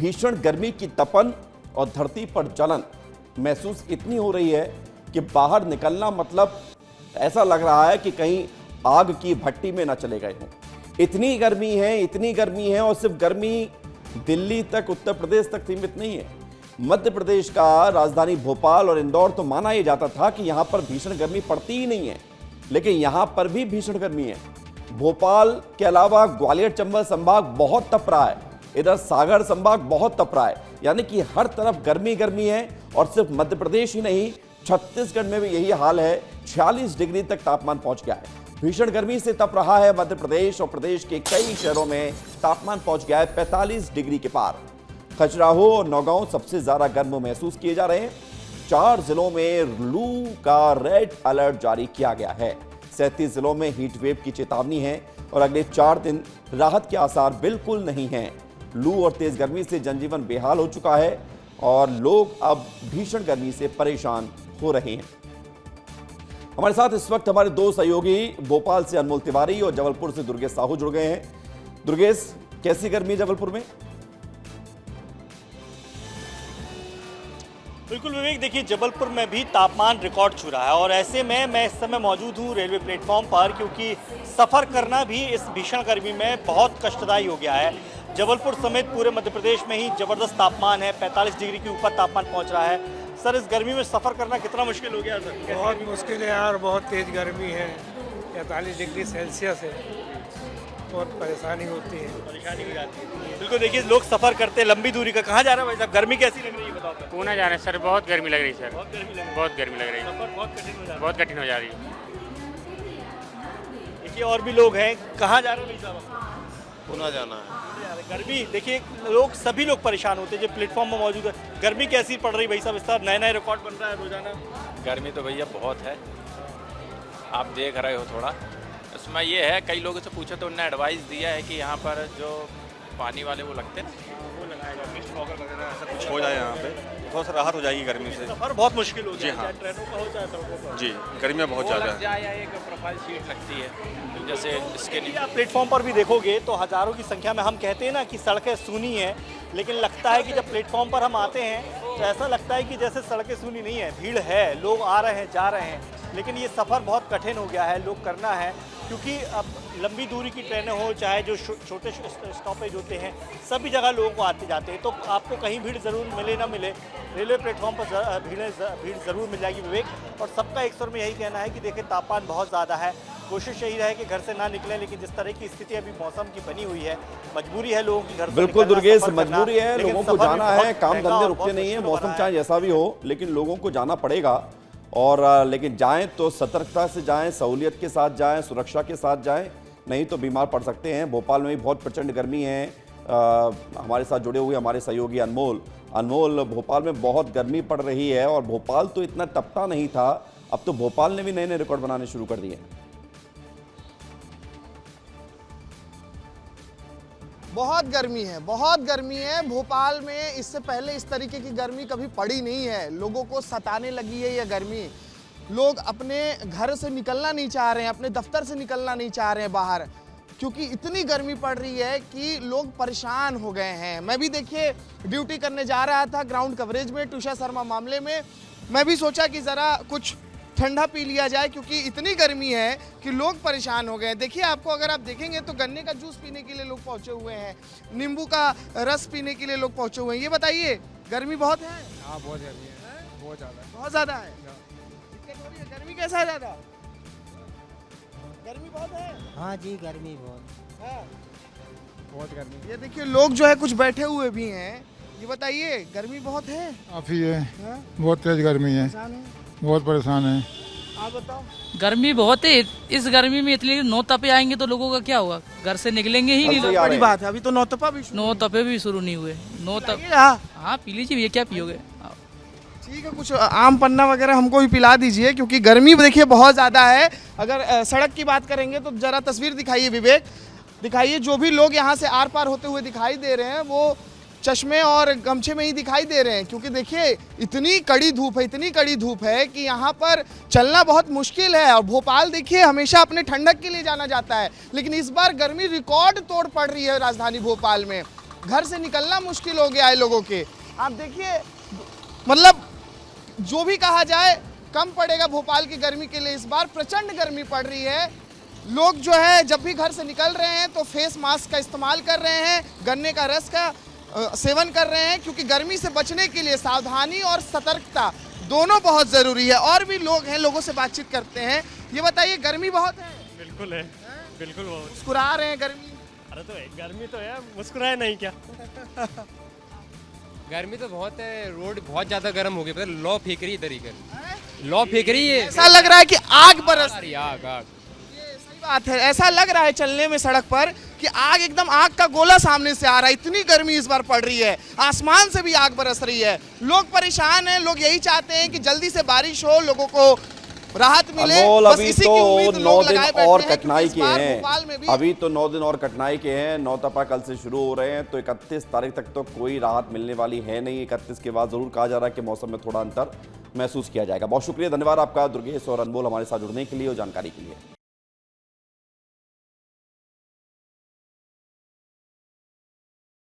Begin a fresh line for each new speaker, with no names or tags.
भीषण गर्मी की तपन और धरती पर जलन महसूस इतनी हो रही है कि बाहर निकलना मतलब ऐसा लग रहा है कि कहीं आग की भट्टी में ना चले गए हों। इतनी गर्मी है और सिर्फ गर्मी दिल्ली तक, उत्तर प्रदेश तक सीमित नहीं है। मध्य प्रदेश का राजधानी भोपाल और इंदौर तो माना ही जाता था कि यहां पर भीषण गर्मी पड़ती ही नहीं है, लेकिन यहां पर भी भीषण गर्मी है। भोपाल के अलावा ग्वालियर चंबल संभाग बहुत तप रहा है, इधर सागर संभाग बहुत तप रहा है, यानी कि हर तरफ गर्मी है। और सिर्फ मध्य प्रदेश ही नहीं, छत्तीसगढ़ में भी यही हाल है। 46 डिग्री तक तापमान पहुंच गया है। भीषण गर्मी से तप रहा है मध्य प्रदेश और प्रदेश के कई शहरों में तापमान पहुंच गया है 45 डिग्री के पार। खजुराहो और नौगांव सबसे ज्यादा गर्म महसूस किए जा रहे हैं। 4 जिलों में लू का रेड अलर्ट जारी किया गया है। 37 जिलों में हीट वेव की चेतावनी है और अगले 4 दिन राहत के आसार बिल्कुल नहीं हैं। लू और तेज गर्मी से जनजीवन बेहाल हो चुका है और लोग अब भीषण गर्मी से परेशान हो रहे हैं। हमारे साथ इस वक्त हमारे 2 सहयोगी भोपाल से अनमोल तिवारी और जबलपुर से दुर्गेश साहू जुड़ गए हैं। दुर्गेश, कैसी गर्मी जबलपुर में?
बिल्कुल विवेक, देखिए जबलपुर में भी तापमान रिकॉर्ड छू रहा है और ऐसे में मैं इस समय मौजूद हूँ रेलवे प्लेटफॉर्म पर, क्योंकि सफ़र करना भी इस भीषण गर्मी में बहुत कष्टदायी हो गया है। जबलपुर समेत पूरे मध्य प्रदेश में ही ज़बरदस्त तापमान है, 45 डिग्री के ऊपर तापमान पहुँच रहा है। सर, इस गर्मी में सफ़र करना कितना मुश्किल हो गया सर?
बहुत मुश्किल है यार, बहुत तेज़ गर्मी है, 45 डिग्री सेल्सियस है, बहुत परेशानी होती है।
परेशानी हो जाती है। बिल्कुल, देखिए लोग सफ़र करते हैं लंबी दूरी का। कहाँ जा रहे हैं भाई साहब? गर्मी कैसी लग रही है बताओ?
पूना जा रहे हैं सर, बहुत गर्मी लग रही है सर।
बहुत गर्मी लग रही है।
बहुत गर्मी लग रही है,
सफ़र बहुत कठिन हो जा रहा है।
बहुत कठिन हो जा रही है।
देखिए और भी लोग हैं। कहाँ जा रहे हैं भाई साहब?
पुणे जाना है।
गर्मी देखिए, लोग सभी लोग परेशान होते हैं जो प्लेटफॉर्म में मौजूद है। गर्मी कैसी पड़ रही भाई साहब? इस तरह नए रिकॉर्ड बन रहा है रोजाना।
गर्मी तो भैया बहुत है, आप देख रहे हो। थोड़ा उसमें ये है, कई लोगों से पूछे तो उन्होंने एडवाइस दिया है कि यहाँ पर जो पानी वाले वो लगते हैं ना,
वो लगाएगा, मिस्ट फॉगर वगैरह ऐसा
कुछ हो जाए यहाँ पे, थोड़ा सा राहत हो जाएगी गर्मी से।
सफर बहुत मुश्किल हो
जी
गया,
हाँ।
चाहे ट्रेनों का हो चाहे सड़कों का।
जी, गर्मी बहुत
वो
ज़्यादा
लग
है।
जाए या एक प्रोफाइल शीट लगती है, जैसे इसके
यदि
नीचे।
आप प्लेटफॉर्म पर भी देखोगे तो हजारों की संख्या में, हम कहते हैं ना कि सड़कें सूनी हैं, लेकिन लगता है कि जब प्लेटफॉर्म पर हम आते हैं तो ऐसा लगता है कि जैसे सड़कें सूनी नहीं है, भीड़ है, लोग आ रहे हैं जा रहे हैं। लेकिन ये सफ़र बहुत कठिन हो गया है, लोग करना है, क्योंकि अब लंबी दूरी की ट्रेनें हो चाहे जो छोटे स्टॉपेज होते हैं, सभी जगह लोगों को आते जाते हैं, तो आपको कहीं भीड़ ज़रूर मिले ना मिले, रेलवे प्लेटफॉर्म पर भीड़ ज़रूर मिल जाएगी विवेक। और सबका एक स्वर में यही कहना है कि देखिए तापमान बहुत ज़्यादा है, कोशिश यही रहे कि घर से ना निकलें, लेकिन जिस तरह की स्थिति अभी मौसम की बनी हुई है, मजबूरी है लोगों की घर से
बिल्कुल
निकलना,
दुर्गेश,
सफर करना,
मजबूरी है,
लेकिन
लोगों को
सफर भी
जाना
बहुत
है, काम
महंगा
धंधे
और
रुकते
बहुत
नहीं है,
मुश्किल हो
मौसम
रहा
चाहे
है।
जैसा भी हो, लेकिन लोगों को जाना पड़ेगा। और लेकिन जाएं तो सतर्कता से जाएं, सहूलियत के साथ जाएं, सुरक्षा के साथ जाएं, नहीं तो बीमार पड़ सकते हैं। भोपाल में भी बहुत प्रचंड गर्मी है। हमारे साथ जुड़े हुए हमारे सहयोगी अनमोल, भोपाल में बहुत गर्मी पड़ रही है और भोपाल तो इतना तपता नहीं था, अब तो भोपाल ने भी नए रिकॉर्ड बनाने शुरू कर दिए हैं।
बहुत गर्मी है भोपाल में। इससे पहले इस तरीके की गर्मी कभी पड़ी नहीं है। लोगों को सताने लगी है ये गर्मी। लोग अपने घर से निकलना नहीं चाह रहे हैं, अपने दफ्तर से निकलना नहीं चाह रहे हैं बाहर, क्योंकि इतनी गर्मी पड़ रही है कि लोग परेशान हो गए हैं। मैं भी देखिए ड्यूटी करने जा रहा था ग्राउंड कवरेज में तुषार शर्मा मामले में। मैं भी सोचा कि ज़रा कुछ ठंडा पी लिया जाए, क्योंकि इतनी गर्मी है कि लोग परेशान हो गए। देखिए आपको अगर आप देखेंगे तो गन्ने का जूस पीने के लिए लोग पहुंचे हुए हैं, नींबू का रस पीने के लिए लोग पहुंचे हुए हैं। ये बताइए, गर्मी बहुत है?
हाँ, बहुत गर्मी है, बहुत ज़्यादा।
बहुत ज़्यादा है। दिक्कत हो रही है? गर्मी कैसा है? ज़्यादा गर्मी बहुत है?
हाँ जी, गर्मी बहुत
हाँ।
बहुत गर्मी।
ये देखिए लोग जो है कुछ बैठे हुए भी हैं। ये बताइए, गर्मी बहुत है?
काफ़ी है,
हाँ?
बहुत तेज गर्मी है,
परेशान है?
बहुत परेशान है।
आप बताओ।
गर्मी बहुत है। इस गर्मी में इतनी 9 तपे आएंगे तो लोगों का क्या होगा? घर से निकलेंगे ही नहीं
सबसे
लोग।
यार
बड़ी
है।
बात है, अभी तो नौतपा भी शुरू
9 तपे भी शुरू नहीं हुए। 9 तप
नहीं हुआ।
हाँ, पी लीजिए भैया, क्या पियोगे?
ठीक है, कुछ आम पन्ना वगैरह हमको भी पिला दीजिए, क्योंकि गर्मी देखिए बहुत ज़्यादा है। अगर सड़क की बात करेंगे तो ज़रा तस्वीर दिखाइए विवेक, दिखाइए। जो भी लोग यहाँ से आर पार होते हुए दिखाई दे रहे हैं वो चश्मे और गमछे में ही दिखाई दे रहे हैं, क्योंकि देखिए इतनी कड़ी धूप है कि यहाँ पर चलना बहुत मुश्किल है। और भोपाल देखिए हमेशा अपने ठंडक के लिए जाना जाता है, लेकिन इस बार गर्मी रिकॉर्ड तोड़ पड़ रही है राजधानी भोपाल में। घर से निकलना मुश्किल हो गया है लोगों के। आप देखिए, मतलब जो भी कहा जाए कम पड़ेगा भोपाल की गर्मी के लिए। इस बार प्रचंड गर्मी पड़ रही है। लोग जो है जब भी घर से निकल रहे हैं तो फेस मास्क का इस्तेमाल कर रहे हैं, गन्ने का रस का सेवन कर रहे हैं, क्योंकि गर्मी से बचने के लिए सावधानी और सतर्कता दोनों बहुत ज़रूरी है। और भी लोग हैं, लोगों से बातचीत करते हैं। ये बताइए, गर्मी बहुत है?
बिल्कुल है, बिल्कुल बहुत।
मुस्कुरा रहे हैं गर्मी?
अरे तो गर्मी तो है, मुस्कुराए नहीं क्या?
गर्मी तो बहुत है, रोड बहुत ज़्यादा गर्म हो गई, पता लौ फेंक रही है तरीके, लौ फेंक रही है,
ऐसा लग रहा है कि आग बरस रही है।
आग आग।
ये सही बात है, ऐसा लग रहा है चलने में सड़क पर कि आग, एकदम आग का गोला सामने से आ रहा है। इतनी गर्मी इस बार पड़ रही है, आसमान से भी आग बरस रही है। लोग परेशान हैं, लोग यही चाहते हैं कि जल्दी से बारिश हो, लोगों को राहत मिले।
अनमोल,
बस
अभी
इसी
तो
की उम्मीद
9
लोग
दिन
लगाए बैठे
और
हैं,
कठिनाई
क्योंकि
के
इस बार भोपाल में
हैं।
भी
अभी तो 9 दिन और कठिनाई के हैं। नौतपा कल से शुरू हो रहे हैं, तो 31 तारीख तक तो कोई राहत मिलने वाली है नहीं। 31 के बाद जरूर कहा जा रहा है कि मौसम में थोड़ा अंतर महसूस किया जाएगा। बहुत शुक्रिया, धन्यवाद आपका दुर्गेश और अनमोल हमारे साथ जुड़ने के लिए और जानकारी के लिए।